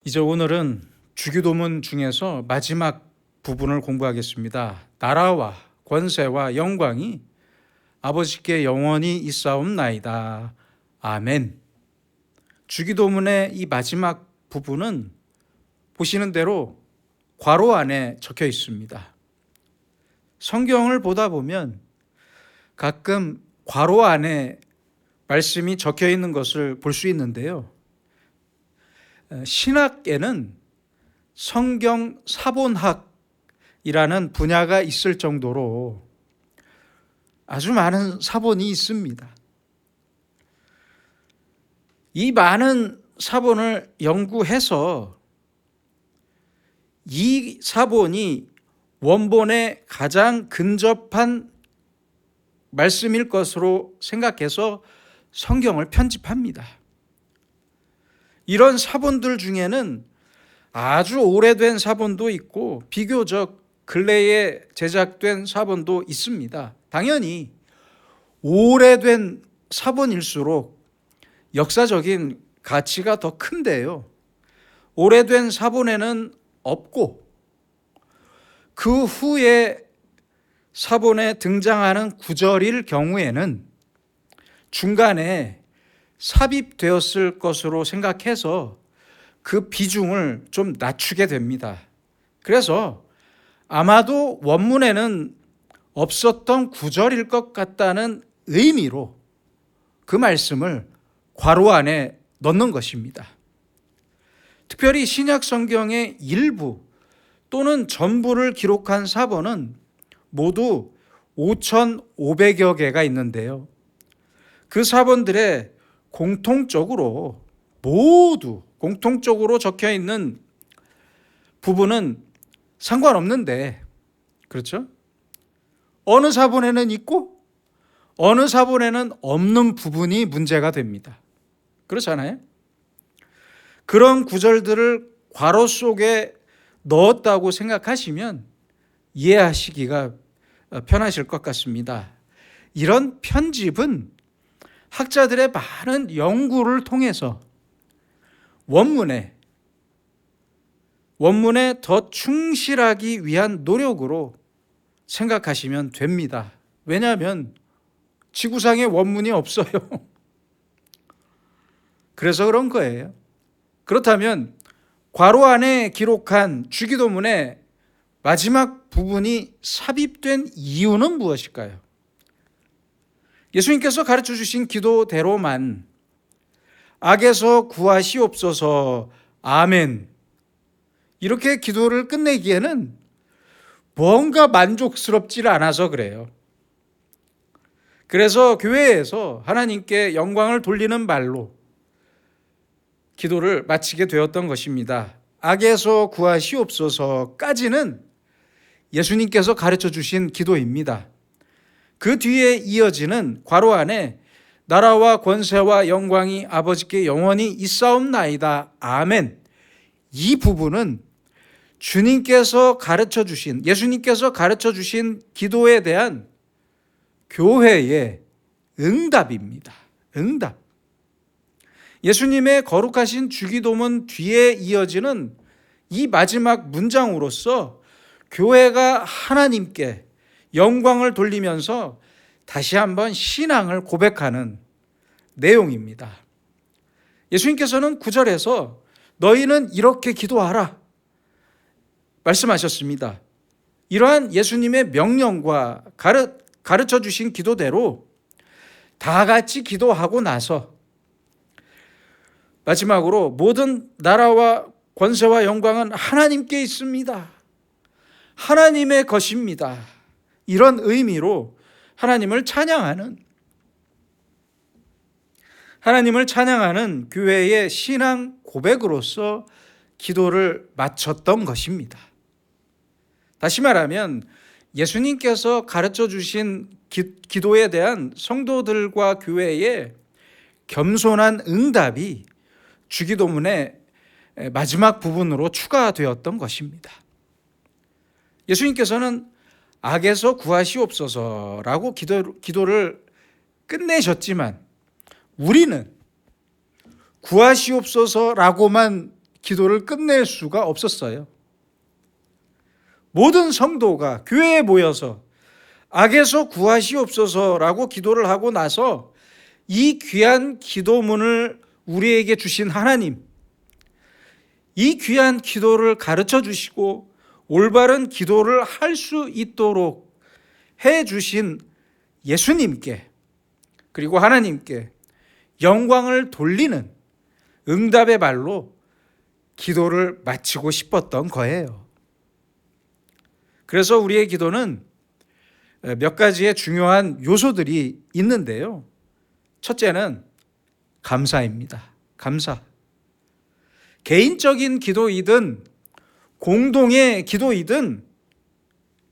이제 오늘은 주기도문 중에서 마지막 부분을 공부하겠습니다. 나라와 권세와 영광이 아버지께 영원히 있사옵나이다. 아멘. 주기도문의 이 마지막 부분은 보시는 대로 괄호 안에 적혀 있습니다. 성경을 보다 보면 가끔 괄호 안에 말씀이 적혀 있는 것을 볼 수 있는데요. 신학에는 성경 사본학이라는 분야가 있을 정도로 아주 많은 사본이 있습니다. 이 많은 사본을 연구해서 이 사본이 원본에 가장 근접한 말씀일 것으로 생각해서 성경을 편집합니다. 이런 사본들 중에는 아주 오래된 사본도 있고 비교적 근래에 제작된 사본도 있습니다. 당연히 오래된 사본일수록 역사적인 가치가 더 큰데요. 오래된 사본에는 없고 그 후에 사본에 등장하는 구절일 경우에는 중간에 삽입되었을 것으로 생각해서 그 비중을 좀 낮추게 됩니다. 그래서 아마도 원문에는 없었던 구절일 것 같다는 의미로 그 말씀을 괄호 안에 넣는 것입니다. 특별히 신약 성경의 일부 또는 전부를 기록한 사본은 모두 5,500여 개가 있는데요. 그 사본들의 공통적으로 적혀 있는 부분은 상관없는데, 그렇죠? 어느 사본에는 있고 어느 사본에는 없는 부분이 문제가 됩니다. 그렇잖아요? 그런 구절들을 괄호 속에 넣었다고 생각하시면 이해하시기가 편하실 것 같습니다. 이런 편집은 학자들의 많은 연구를 통해서 원문에 더 충실하기 위한 노력으로 생각하시면 됩니다. 왜냐하면 지구상에 원문이 없어요. 그래서 그런 거예요. 그렇다면 괄호 안에 기록한 주기도문의 마지막 부분이 삽입된 이유는 무엇일까요? 예수님께서 가르쳐 주신 기도대로만 악에서 구하시옵소서 아멘 이렇게 기도를 끝내기에는 뭔가 만족스럽지 않아서 그래요. 그래서 교회에서 하나님께 영광을 돌리는 말로 기도를 마치게 되었던 것입니다. 악에서 구하시옵소서까지는 예수님께서 가르쳐 주신 기도입니다. 그 뒤에 이어지는 괄호 안에 나라와 권세와 영광이 아버지께 영원히 있사옵나이다. 아멘. 이 부분은 예수님께서 가르쳐 주신 기도에 대한 교회의 응답입니다. 응답. 예수님의 거룩하신 주기도문 뒤에 이어지는 이 마지막 문장으로서 교회가 하나님께 영광을 돌리면서 다시 한번 신앙을 고백하는 내용입니다. 예수님께서는 9절에서 너희는 이렇게 기도하라 말씀하셨습니다. 이러한 예수님의 명령과 가르쳐 주신 기도대로 다 같이 기도하고 나서 마지막으로 모든 나라와 권세와 영광은 하나님께 있습니다. 하나님의 것입니다. 이런 의미로 하나님을 찬양하는 교회의 신앙 고백으로서 기도를 마쳤던 것입니다. 다시 말하면 예수님께서 가르쳐 주신 기도에 대한 성도들과 교회의 겸손한 응답이 주기도문의 마지막 부분으로 추가되었던 것입니다. 예수님께서는 악에서 구하시옵소서라고 기도를 끝내셨지만 우리는 구하시옵소서라고만 기도를 끝낼 수가 없었어요. 모든 성도가 교회에 모여서 악에서 구하시옵소서라고 기도를 하고 나서 이 귀한 기도문을 우리에게 주신 하나님, 이 귀한 기도를 가르쳐 주시고 올바른 기도를 할 수 있도록 해 주신 예수님께, 그리고 하나님께 영광을 돌리는 응답의 말로 기도를 마치고 싶었던 거예요. 그래서 우리의 기도는 몇 가지의 중요한 요소들이 있는데요. 첫째는 감사입니다. 감사. 개인적인 기도이든 공동의 기도이든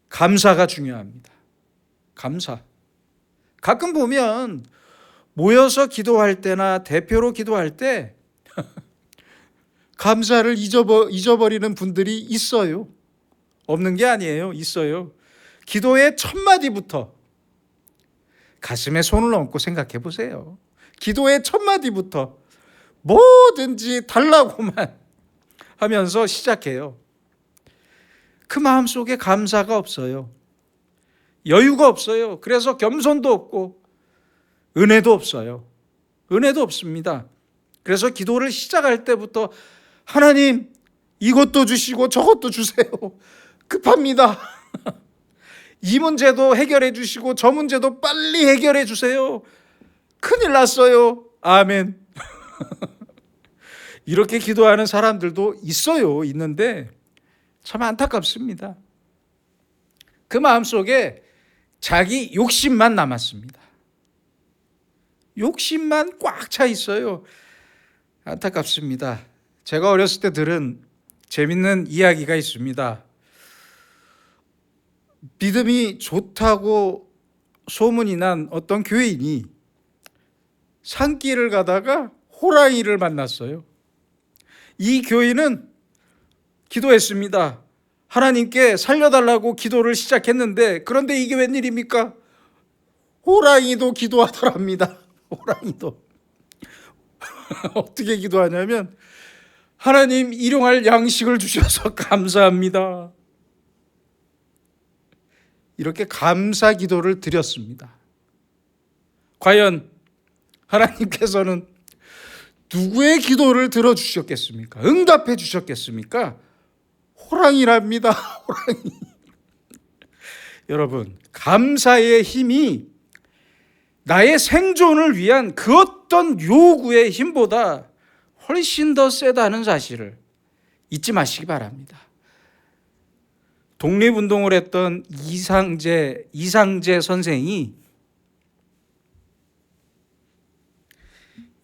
감사가 중요합니다. 감사. 가끔 보면 모여서 기도할 때나 대표로 기도할 때 감사를 잊어버리는 분들이 있어요. 없는 게 아니에요. 있어요. 기도의 첫 마디부터 가슴에 손을 얹고 생각해 보세요. 기도의 첫 마디부터 뭐든지 달라고만 하면서 시작해요. 그 마음속에 감사가 없어요. 여유가 없어요. 그래서 겸손도 없고 은혜도 없어요. 은혜도 없습니다. 그래서 기도를 시작할 때부터 하나님 이것도 주시고 저것도 주세요. 급합니다. 이 문제도 해결해 주시고 저 문제도 빨리 해결해 주세요. 큰일 났어요. 아멘. 이렇게 기도하는 사람들도 있어요. 있는데 참 안타깝습니다. 그 마음속에 자기 욕심만 남았습니다. 욕심만 꽉 차 있어요. 안타깝습니다. 제가 어렸을 때 들은 재밌는 이야기가 있습니다. 믿음이 좋다고 소문이 난 어떤 교인이 산길을 가다가 호랑이를 만났어요. 이 교인은 기도했습니다. 하나님께 살려달라고 기도를 시작했는데 그런데 이게 웬일입니까? 호랑이도 기도하더랍니다. 호랑이도. 어떻게 기도하냐면 하나님 일용할 양식을 주셔서 감사합니다. 이렇게 감사 기도를 드렸습니다. 과연 하나님께서는 누구의 기도를 들어주셨겠습니까? 응답해 주셨겠습니까? 호랑이랍니다. 호랑이. 여러분, 감사의 힘이 나의 생존을 위한 그 어떤 요구의 힘보다 훨씬 더 세다는 사실을 잊지 마시기 바랍니다. 독립운동을 했던 이상재 선생이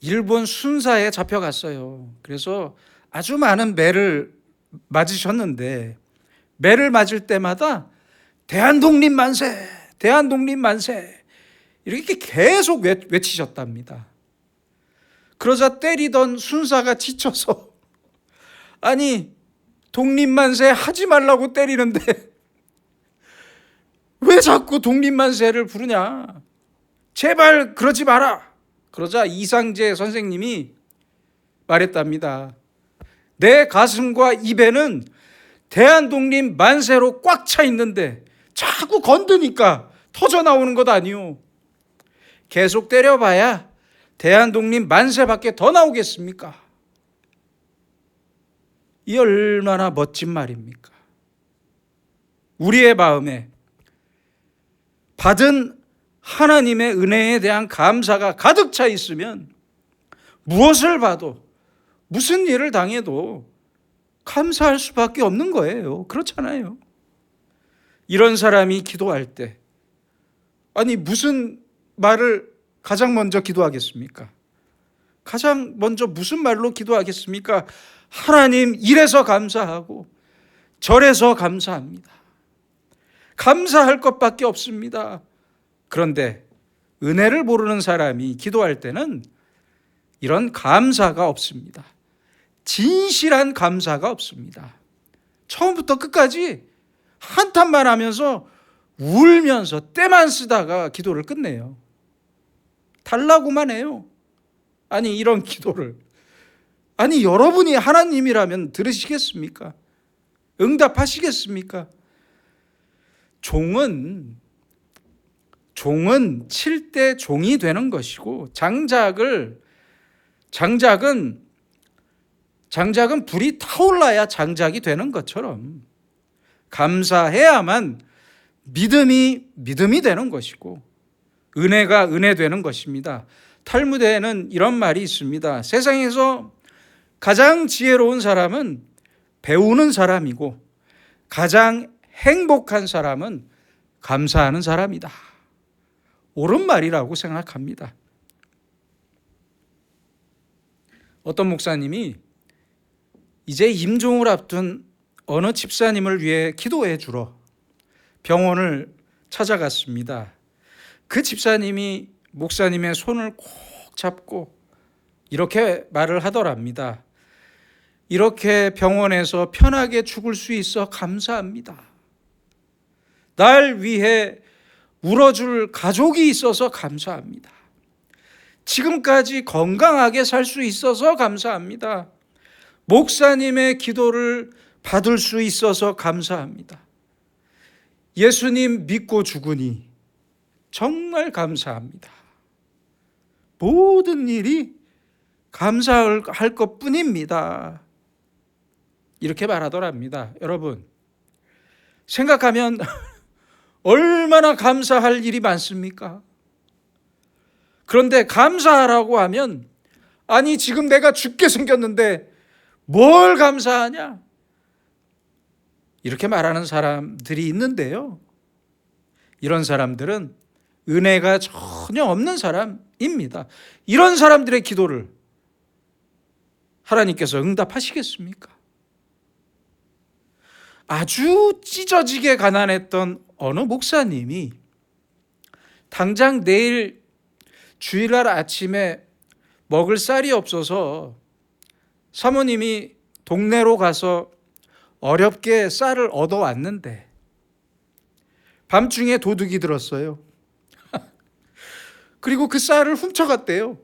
일본 순사에 잡혀갔어요. 그래서 아주 많은 매를 맞으셨는데 매를 맞을 때마다 대한독립 만세, 대한독립 만세 이렇게 계속 외치셨답니다. 그러자 때리던 순사가 지쳐서 아니 독립만세 하지 말라고 때리는데 왜 자꾸 독립만세를 부르냐, 제발 그러지 마라. 그러자 이상재 선생님이 말했답니다. 내 가슴과 입에는 대한독립 만세로 꽉 차 있는데 자꾸 건드니까 터져 나오는 것 아니오. 계속 때려봐야 대한독립 만세밖에 더 나오겠습니까? 이 얼마나 멋진 말입니까? 우리의 마음에 받은 하나님의 은혜에 대한 감사가 가득 차 있으면 무엇을 봐도 무슨 일을 당해도 감사할 수밖에 없는 거예요. 그렇잖아요. 이런 사람이 기도할 때 아니 무슨 말을 가장 먼저 기도하겠습니까? 가장 먼저 무슨 말로 기도하겠습니까? 하나님 이래서 감사하고 저래서 감사합니다. 감사할 것밖에 없습니다. 그런데 은혜를 모르는 사람이 기도할 때는 이런 감사가 없습니다. 진실한 감사가 없습니다. 처음부터 끝까지 한탄만 하면서 울면서 때만 쓰다가 기도를 끝내요. 달라고만 해요. 아니 이런 기도를 아니, 여러분이 하나님이라면 들으시겠습니까? 응답하시겠습니까? 종은 칠 때 종이 되는 것이고, 장작은 불이 타올라야 장작이 되는 것처럼 감사해야만 믿음이 되는 것이고, 은혜가 은혜 되는 것입니다. 탈무드에는 이런 말이 있습니다. 세상에서 가장 지혜로운 사람은 배우는 사람이고, 가장 행복한 사람은 감사하는 사람이다. 옳은 말이라고 생각합니다. 어떤 목사님이 이제 임종을 앞둔 어느 집사님을 위해 기도해 주러 병원을 찾아갔습니다. 그 집사님이 목사님의 손을 꼭 잡고 이렇게 말을 하더랍니다. 이렇게 병원에서 편하게 죽을 수 있어 감사합니다. 날 위해 울어줄 가족이 있어서 감사합니다. 지금까지 건강하게 살 수 있어서 감사합니다. 목사님의 기도를 받을 수 있어서 감사합니다. 예수님 믿고 죽으니 정말 감사합니다. 모든 일이 감사할 것뿐입니다. 이렇게 말하더랍니다. 여러분, 생각하면 얼마나 감사할 일이 많습니까? 그런데 감사하라고 하면, 아니, 지금 내가 죽게 생겼는데 뭘 감사하냐? 이렇게 말하는 사람들이 있는데요. 이런 사람들은 은혜가 전혀 없는 사람입니다. 이런 사람들의 기도를 하나님께서 응답하시겠습니까? 아주 찢어지게 가난했던 어느 목사님이 당장 내일 주일날 아침에 먹을 쌀이 없어서 사모님이 동네로 가서 어렵게 쌀을 얻어왔는데 밤중에 도둑이 들었어요. 그리고 그 쌀을 훔쳐갔대요.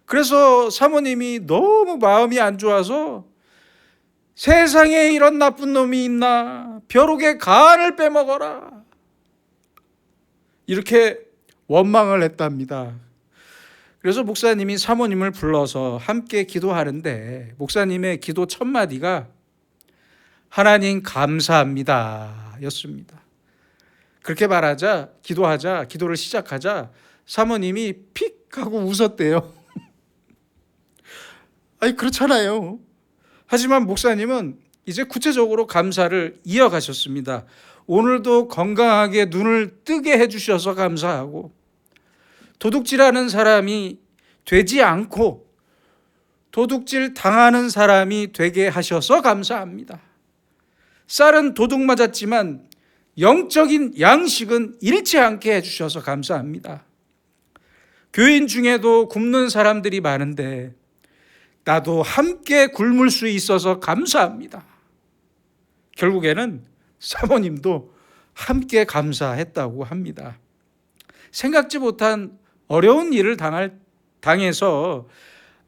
그래서 사모님이 너무 마음이 안 좋아서 세상에 이런 나쁜 놈이 있나, 벼룩의 간을 빼먹어라, 이렇게 원망을 했답니다. 그래서 목사님이 사모님을 불러서 함께 기도하는데 목사님의 기도 첫 마디가 하나님 감사합니다 였습니다. 그렇게 말하자, 기도를 시작하자 사모님이 픽 하고 웃었대요. 아니, 그렇잖아요. 하지만 목사님은 이제 구체적으로 감사를 이어가셨습니다. 오늘도 건강하게 눈을 뜨게 해주셔서 감사하고, 도둑질하는 사람이 되지 않고 도둑질 당하는 사람이 되게 하셔서 감사합니다. 쌀은 도둑 맞았지만 영적인 양식은 잃지 않게 해주셔서 감사합니다. 교인 중에도 굶는 사람들이 많은데 나도 함께 굶을 수 있어서 감사합니다. 결국에는 사모님도 함께 감사했다고 합니다. 생각지 못한 어려운 일을 당해서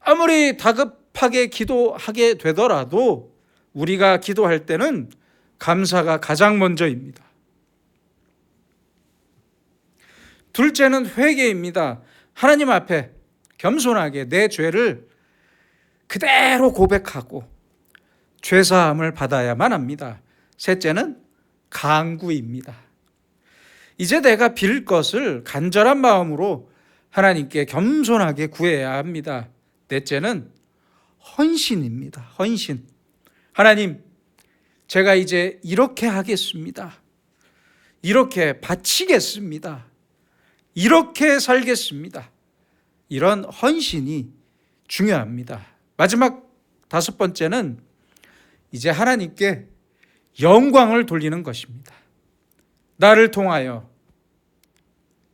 아무리 다급하게 기도하게 되더라도 우리가 기도할 때는 감사가 가장 먼저입니다. 둘째는 회개입니다. 하나님 앞에 겸손하게 내 죄를 그대로 고백하고 죄사함을 받아야만 합니다. 셋째는 간구입니다. 이제 내가 빌 것을 간절한 마음으로 하나님께 겸손하게 구해야 합니다. 넷째는 헌신입니다. 헌신. 하나님, 제가 이제 이렇게 하겠습니다. 이렇게 바치겠습니다. 이렇게 살겠습니다. 이런 헌신이 중요합니다. 마지막 다섯 번째는 이제 하나님께 영광을 돌리는 것입니다. 나를 통하여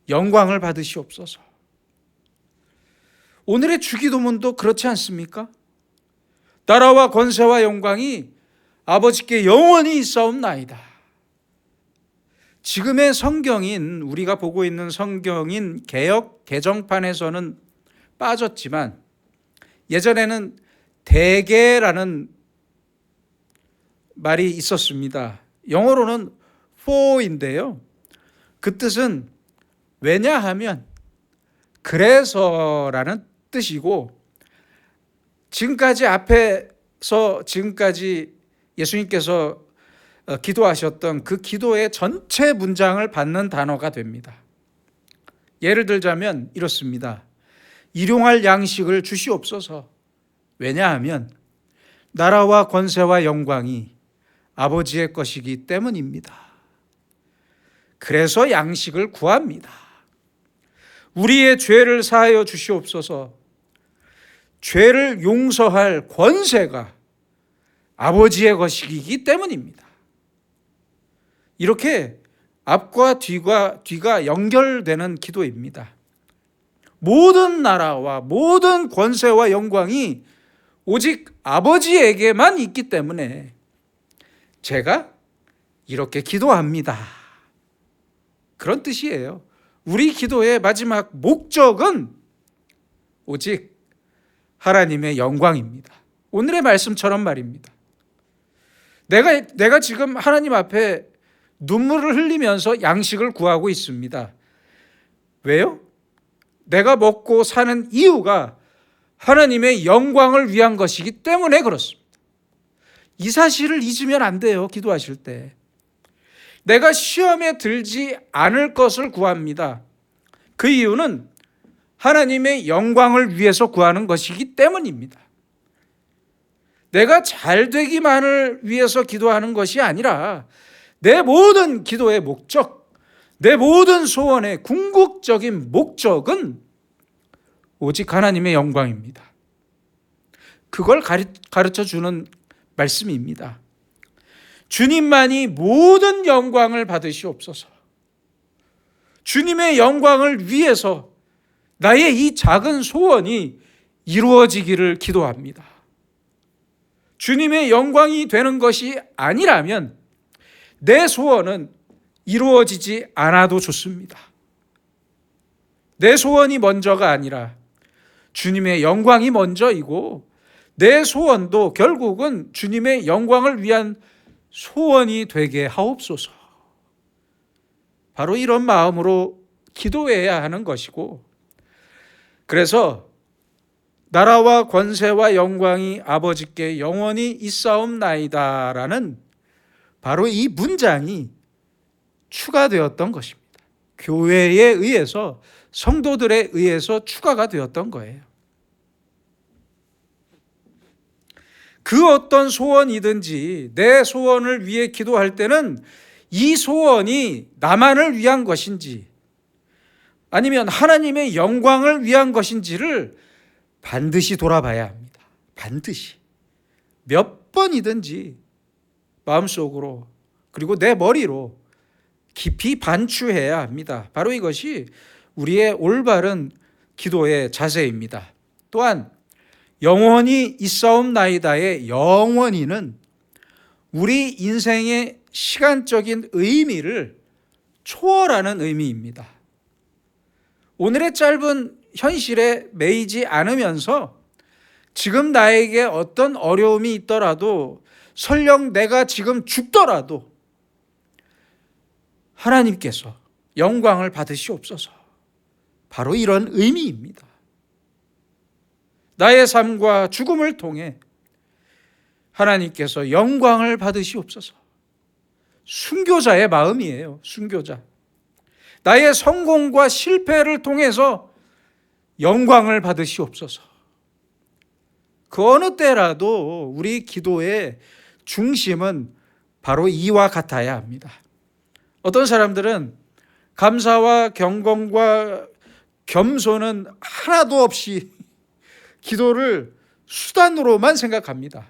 영광을 받으시옵소서. 오늘의 주기도문도 그렇지 않습니까? 나라와 권세와 영광이 아버지께 영원히 있사옵나이다. 지금의 성경인, 우리가 보고 있는 성경인 개역 개정판에서는 빠졌지만 예전에는 대개라는 말이 있었습니다. 영어로는 for인데요. 그 뜻은 왜냐하면, 그래서라는 뜻이고, 지금까지 예수님께서 기도하셨던 그 기도의 전체 문장을 받는 단어가 됩니다. 예를 들자면 이렇습니다. 일용할 양식을 주시옵소서. 왜냐하면 나라와 권세와 영광이 아버지의 것이기 때문입니다. 그래서 양식을 구합니다. 우리의 죄를 사하여 주시옵소서. 죄를 용서할 권세가 아버지의 것이기 때문입니다. 이렇게 앞과 뒤가 연결되는 기도입니다. 모든 나라와 모든 권세와 영광이 오직 아버지에게만 있기 때문에 제가 이렇게 기도합니다. 그런 뜻이에요. 우리 기도의 마지막 목적은 오직 하나님의 영광입니다. 오늘의 말씀처럼 말입니다. 내가 지금 하나님 앞에 눈물을 흘리면서 양식을 구하고 있습니다. 왜요? 내가 먹고 사는 이유가 하나님의 영광을 위한 것이기 때문에 그렇습니다. 이 사실을 잊으면 안 돼요. 기도하실 때. 내가 시험에 들지 않을 것을 구합니다. 그 이유는 하나님의 영광을 위해서 구하는 것이기 때문입니다. 내가 잘 되기만을 위해서 기도하는 것이 아니라 내 모든 기도의 목적, 내 모든 소원의 궁극적인 목적은 오직 하나님의 영광입니다. 그걸 가르쳐 주는 말씀입니다. 주님만이 모든 영광을 받으시옵소서. 주님의 영광을 위해서 나의 이 작은 소원이 이루어지기를 기도합니다. 주님의 영광이 되는 것이 아니라면 내 소원은 이루어지지 않아도 좋습니다. 내 소원이 먼저가 아니라 주님의 영광이 먼저이고 내 소원도 결국은 주님의 영광을 위한 소원이 되게 하옵소서. 바로 이런 마음으로 기도해야 하는 것이고, 그래서 나라와 권세와 영광이 아버지께 영원히 있사옵나이다라는 바로 이 문장이 추가되었던 것입니다. 교회에 의해서, 성도들에 의해서 추가가 되었던 거예요. 그 어떤 소원이든지 내 소원을 위해 기도할 때는 이 소원이 나만을 위한 것인지 아니면 하나님의 영광을 위한 것인지를 반드시 돌아봐야 합니다. 반드시. 몇 번이든지 마음속으로 그리고 내 머리로 깊이 반추해야 합니다. 바로 이것이 우리의 올바른 기도의 자세입니다. 또한 영원히 있사옵나이다의 영원히는 우리 인생의 시간적인 의미를 초월하는 의미입니다. 오늘의 짧은 현실에 매이지 않으면서 지금 나에게 어떤 어려움이 있더라도 설령 내가 지금 죽더라도 하나님께서 영광을 받으시옵소서. 바로 이런 의미입니다. 나의 삶과 죽음을 통해 하나님께서 영광을 받으시옵소서. 순교자의 마음이에요. 순교자. 나의 성공과 실패를 통해서 영광을 받으시옵소서. 그 어느 때라도 우리 기도의 중심은 바로 이와 같아야 합니다. 어떤 사람들은 감사와 경건과 겸손은 하나도 없이 기도를 수단으로만 생각합니다.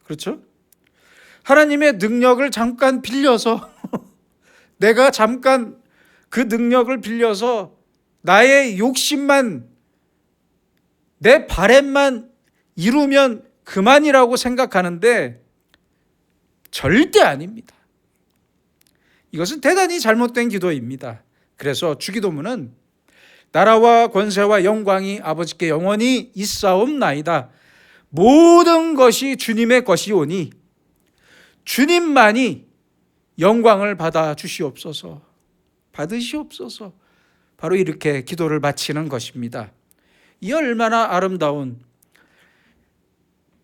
그렇죠? 하나님의 능력을 잠깐 빌려서 내가 잠깐 그 능력을 빌려서 나의 욕심만, 내 바램만 이루면 그만이라고 생각하는데 절대 아닙니다. 이것은 대단히 잘못된 기도입니다. 그래서 주기도문은 나라와 권세와 영광이 아버지께 영원히 있사옵나이다. 모든 것이 주님의 것이오니 주님만이 영광을 받아 주시옵소서, 받으시옵소서. 바로 이렇게 기도를 마치는 것입니다. 이 얼마나 아름다운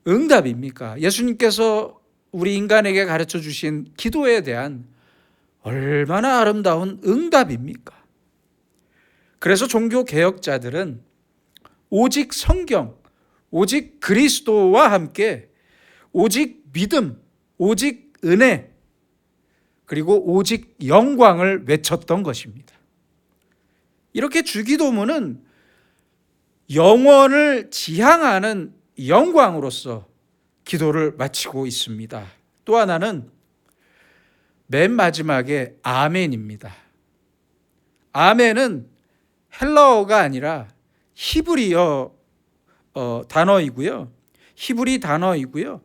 응답입니까? 예수님께서 우리 인간에게 가르쳐 주신 기도에 대한 얼마나 아름다운 응답입니까? 그래서 종교 개혁자들은 오직 성경, 오직 그리스도와 함께 오직 믿음, 오직 은혜, 그리고 오직 영광을 외쳤던 것입니다. 이렇게 주기도문은 영원을 지향하는 영광으로서 기도를 마치고 있습니다. 또 하나는 맨 마지막에 아멘입니다. 아멘은 헬라어가 아니라 히브리어 단어이고요. 히브리 단어이고요.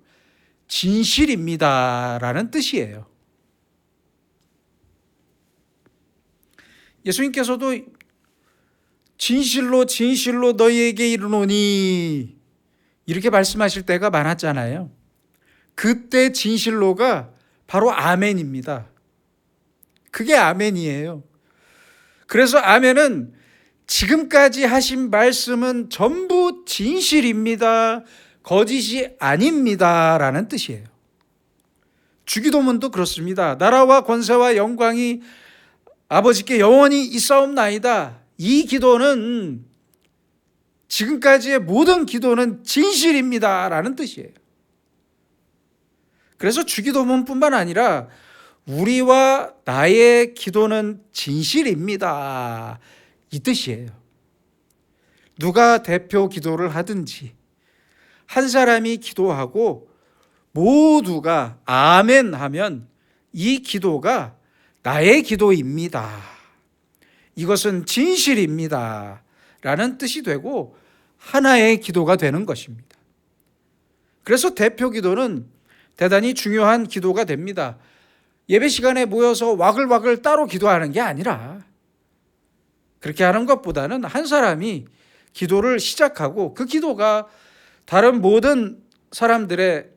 진실입니다라는 뜻이에요. 예수님께서도 진실로 진실로 너희에게 이르노니 이렇게 말씀하실 때가 많았잖아요. 그때 진실로가 바로 아멘입니다. 그게 아멘이에요. 그래서 아멘은 지금까지 하신 말씀은 전부 진실입니다, 거짓이 아닙니다 라는 뜻이에요. 주기도문도 그렇습니다. 나라와 권세와 영광이 아버지께 영원히 있사옵나이다. 이 기도는, 지금까지의 모든 기도는 진실입니다 라는 뜻이에요. 그래서 주기도문뿐만 아니라 우리와 나의 기도는 진실입니다, 이 뜻이에요. 누가 대표 기도를 하든지 한 사람이 기도하고 모두가 아멘 하면 이 기도가 나의 기도입니다, 이것은 진실입니다 라는 뜻이 되고 하나의 기도가 되는 것입니다. 그래서 대표 기도는 대단히 중요한 기도가 됩니다. 예배 시간에 모여서 와글와글 따로 기도하는 게 아니라, 그렇게 하는 것보다는 한 사람이 기도를 시작하고 그 기도가 다른 모든 사람들의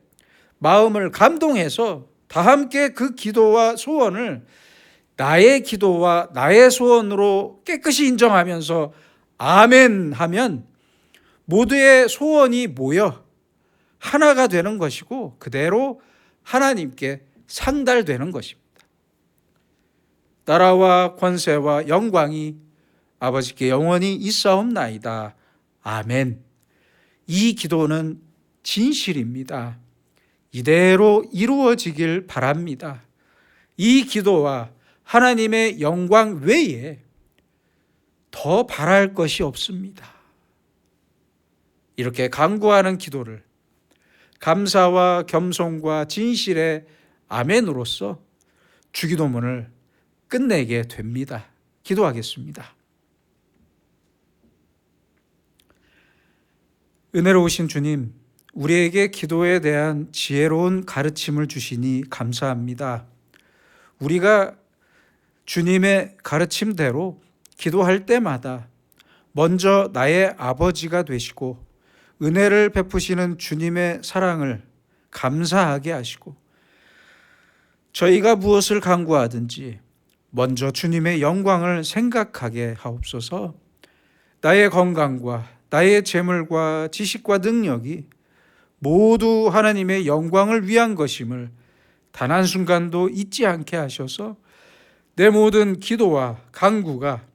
마음을 감동해서 다 함께 그 기도와 소원을 나의 기도와 나의 소원으로 깨끗이 인정하면서 아멘 하면 모두의 소원이 모여 하나가 되는 것이고 그대로 하나님께 상달되는 것입니다. 나라와 권세와 영광이 아버지께 영원히 있사옵나이다. 아멘. 이 기도는 진실입니다. 이대로 이루어지길 바랍니다. 이 기도와 하나님의 영광 외에 더 바랄 것이 없습니다. 이렇게 간구하는 기도를 감사와 겸손과 진실의 아멘으로써 주기도문을 끝내게 됩니다. 기도하겠습니다. 은혜로우신 주님, 우리에게 기도에 대한 지혜로운 가르침을 주시니 감사합니다. 우리가 주님의 가르침대로 기도할 때마다 먼저 나의 아버지가 되시고 은혜를 베푸시는 주님의 사랑을 감사하게 하시고, 저희가 무엇을 간구하든지 먼저 주님의 영광을 생각하게 하옵소서. 나의 건강과 나의 재물과 지식과 능력이 모두 하나님의 영광을 위한 것임을 단 한순간도 잊지 않게 하셔서 내 모든 기도와 간구가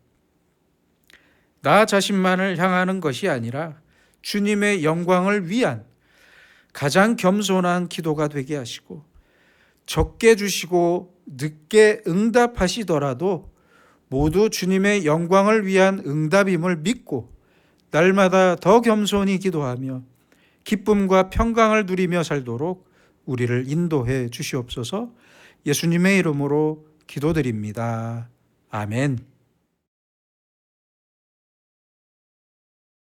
나 자신만을 향하는 것이 아니라 주님의 영광을 위한 가장 겸손한 기도가 되게 하시고, 적게 주시고 늦게 응답하시더라도 모두 주님의 영광을 위한 응답임을 믿고 날마다 더 겸손히 기도하며 기쁨과 평강을 누리며 살도록 우리를 인도해 주시옵소서. 예수님의 이름으로 기도드립니다. 아멘.